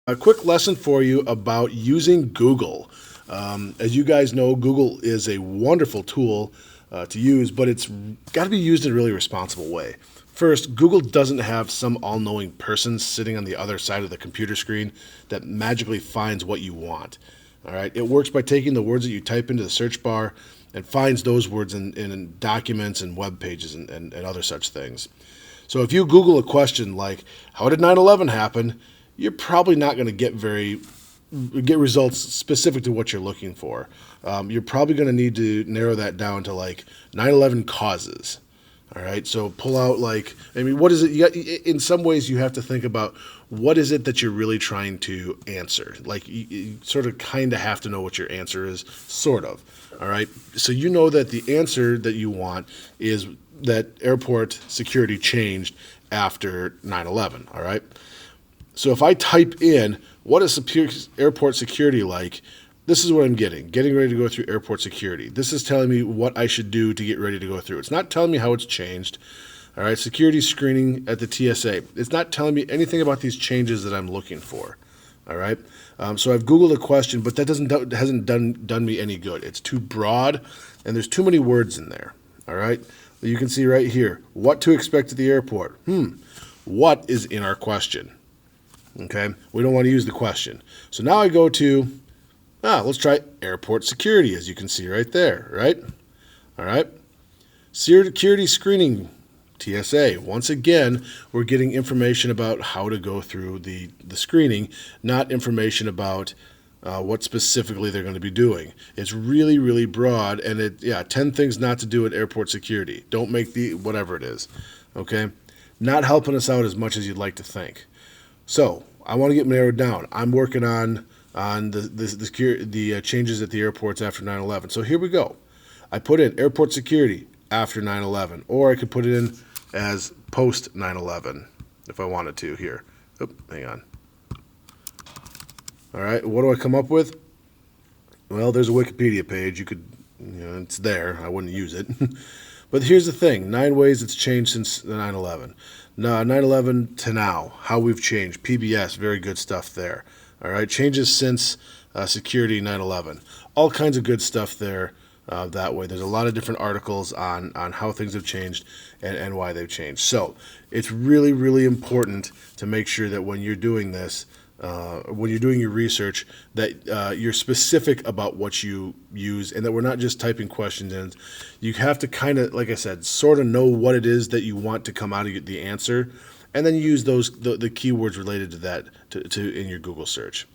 A quick lesson for you about using Google. As you guys know, Google is a wonderful tool to use, but it's got to be used in a really responsible way. First, Google doesn't have some all knowing person sitting on the other side of the computer screen that magically finds what you want. All right, it works by taking the words that you type into the search bar and finds those words in documents and web pages and other such things. So if you Google a question like, how did 9/11 happen? You're probably not going to get results specific to what you're looking for. You're probably going to need to narrow that down to like 9/11 causes. All right, so pull out what is it? In some ways, you have to think about what is it that you're really trying to answer. Like you sort of kind of have to know what your answer is, sort of. All right, so you know that the answer that you want is that airport security changed after 9/11. All right. So if I type in what is airport security like, this is what I'm getting ready to go through airport security. This is telling me what I should do to get ready to go through. It's not telling me how it's changed. All right, security screening at the TSA. It's not telling me anything about these changes that I'm looking for. All right, so I've Googled a question, but that hasn't done me any good. It's too broad, and there's too many words in there. All right, you can see right here what to expect at the airport. What is in our question? Okay, we don't want to use the question. So now I go to, let's try airport security, as you can see right there, right? All right. Security screening, TSA. Once again, we're getting information about how to go through the screening, not information about what specifically they're going to be doing. It's really, really broad, and 10 things not to do at airport security. Don't make whatever it is, okay? Not helping us out as much as you'd like to think. So I want to get narrowed down. I'm working on the changes at the airports after 9/11. So here we go. I put in airport security after 9/11, or I could put it in as post 9/11 if I wanted to here. Hang on. All right, what do I come up with? Well, there's a Wikipedia page. It's there. I wouldn't use it. But here's the thing, 9 ways it's changed since 9/11. No, 9/11 to now, how we've changed. PBS, very good stuff there. All right, changes since security 9/11. All kinds of good stuff there that way. There's a lot of different articles on how things have changed and why they've changed. So it's really, really important to make sure that when you're doing this, when you're doing your research, that you're specific about what you use and that we're not just typing questions in. You have to kind of, like I said, sort of know what it is that you want to come out of the answer, and then you use the keywords related to that to in your Google search.